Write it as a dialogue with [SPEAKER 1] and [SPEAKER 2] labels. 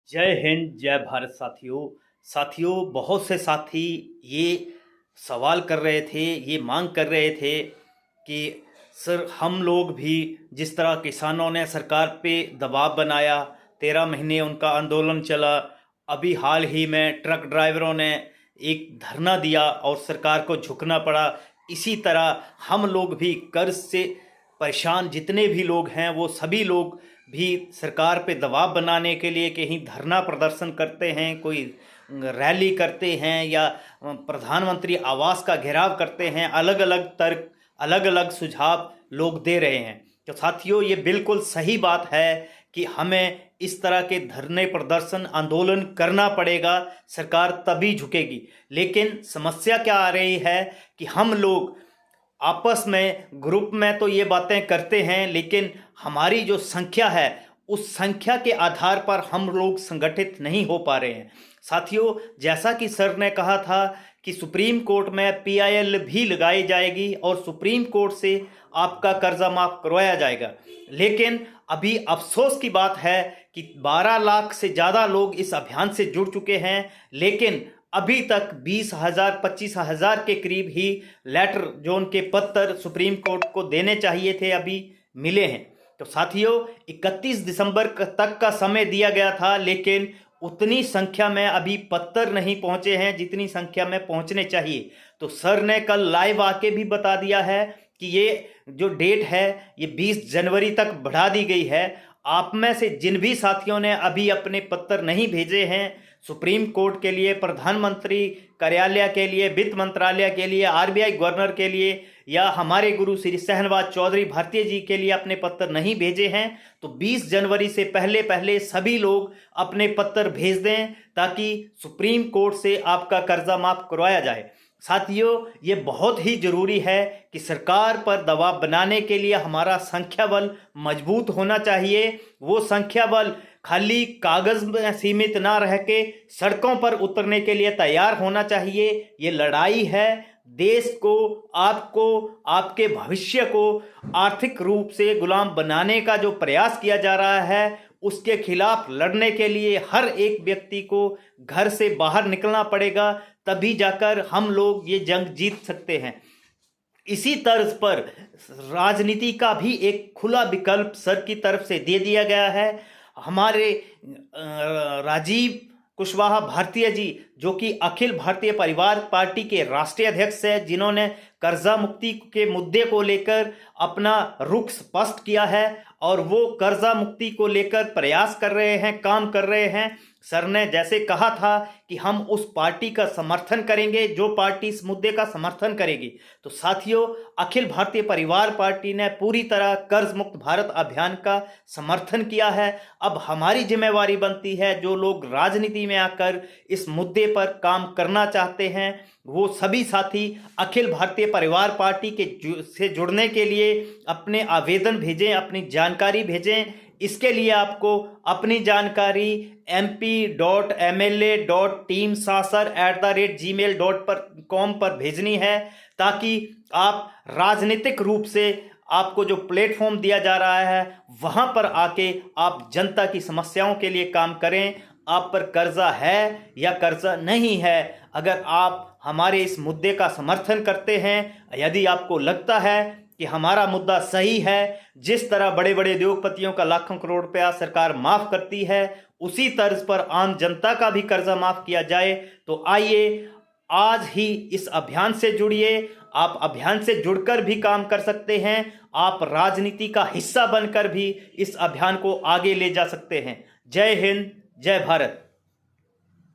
[SPEAKER 1] जय हिंद, जय भारत साथियों। बहुत से साथी ये सवाल कर रहे थे, ये मांग कर रहे थे कि सर हम लोग भी जिस तरह किसानों ने सरकार पे दबाव बनाया, 13 महीने उनका आंदोलन चला, अभी हाल ही में ट्रक ड्राइवरों ने एक धरना दिया और सरकार को झुकना पड़ा। इसी तरह हम लोग भी कर्ज से परेशान जितने भी लोग हैं वो सभी लोग भी सरकार पे दबाव बनाने के लिए कहीं धरना प्रदर्शन करते हैं, कोई रैली करते हैं या प्रधानमंत्री आवास का घेराव करते हैं। अलग अलग तर्क, अलग अलग सुझाव लोग दे रहे हैं। तो साथियों, ये बिल्कुल सही बात है कि हमें इस तरह के धरने प्रदर्शन आंदोलन करना पड़ेगा, सरकार तभी झुकेगी। लेकिन समस्या क्या आ रही है कि हम लोग आपस में ग्रुप में तो ये बातें करते हैं, लेकिन हमारी जो संख्या है उस संख्या के आधार पर हम लोग संगठित नहीं हो पा रहे हैं। साथियों, जैसा कि सर ने कहा था कि सुप्रीम कोर्ट में पीआईएल भी लगाई जाएगी और सुप्रीम कोर्ट से आपका कर्जा माफ करवाया जाएगा, लेकिन अभी अफसोस की बात है कि 12 लाख से ज़्यादा लोग इस अभियान से जुड़ चुके हैं, लेकिन अभी तक 20,000 25,000 के करीब ही लेटर जो उनके पत्र सुप्रीम कोर्ट को देने चाहिए थे अभी मिले हैं। तो साथियों, 31 दिसंबर तक का समय दिया गया था, लेकिन उतनी संख्या में अभी पत्र नहीं पहुंचे हैं जितनी संख्या में पहुंचने चाहिए। तो सर ने कल लाइव आके भी बता दिया है कि ये जो डेट है ये 20 जनवरी तक बढ़ा दी गई है। आप में से जिन भी साथियों ने अभी अपने पत्र नहीं भेजे हैं सुप्रीम कोर्ट के लिए, प्रधानमंत्री कार्यालय के लिए, वित्त मंत्रालय के लिए, आरबीआई गवर्नर के लिए या हमारे गुरु श्री शहनवाज चौधरी भारतीय जी के लिए अपने पत्र नहीं भेजे हैं, तो 20 जनवरी से पहले पहले सभी लोग अपने पत्र भेज दें ताकि सुप्रीम कोर्ट से आपका कर्जा माफ करवाया जाए। साथियों, ये बहुत ही जरूरी है कि सरकार पर दबाव बनाने के लिए हमारा संख्या बल मजबूत होना चाहिए। वो संख्या बल खाली कागज में सीमित ना रह के सड़कों पर उतरने के लिए तैयार होना चाहिए। ये लड़ाई है देश को, आपको, आपके भविष्य को आर्थिक रूप से गुलाम बनाने का जो प्रयास किया जा रहा है उसके खिलाफ लड़ने के लिए हर एक व्यक्ति को घर से बाहर निकलना पड़ेगा, तभी जाकर हम लोग ये जंग जीत सकते हैं। इसी तर्ज पर राजनीति का भी एक खुला विकल्प सर की तरफ से दे दिया गया है। हमारे राजीव कुशवाहा भारतीय जी, जो कि अखिल भारतीय परिवार पार्टी के राष्ट्रीय अध्यक्ष हैं, जिन्होंने कर्जा मुक्ति के मुद्दे को लेकर अपना रुख स्पष्ट किया है और वो कर्जा मुक्ति को लेकर प्रयास कर रहे हैं, काम कर रहे हैं। सर ने जैसे कहा था कि हम उस पार्टी का समर्थन करेंगे जो पार्टी इस मुद्दे का समर्थन करेगी। तो साथियों, अखिल भारतीय परिवार पार्टी ने पूरी तरह कर्ज मुक्त भारत अभियान का समर्थन किया है। अब हमारी जिम्मेवारी बनती है, जो लोग राजनीति में आकर इस मुद्दे पर काम करना चाहते हैं वो सभी साथी अखिल भारतीय परिवार पार्टी से जुड़ने के लिए अपने आवेदन भेजें, अपनी जानकारी भेजें। इसके लिए आपको अपनी जानकारी mp.mla.teamsasar@gmail.com पर भेजनी है, ताकि आप राजनीतिक रूप से आपको जो प्लेटफॉर्म दिया जा रहा है वहां पर आके आप जनता की समस्याओं के लिए काम करें। आप पर कर्जा है या कर्जा नहीं है, अगर आप हमारे इस मुद्दे का समर्थन करते हैं, यदि आपको लगता है कि हमारा मुद्दा सही है, जिस तरह बड़े बड़े उद्योगपतियों का लाखों करोड़ रुपया सरकार माफ करती है उसी तर्ज पर आम जनता का भी कर्जा माफ किया जाए, तो आइए आज ही इस अभियान से जुड़िए। आप अभियान से जुड़कर भी काम कर सकते हैं, आप राजनीति का हिस्सा बनकर भी इस अभियान को आगे ले जा सकते हैं। जय हिंद, जय भारत।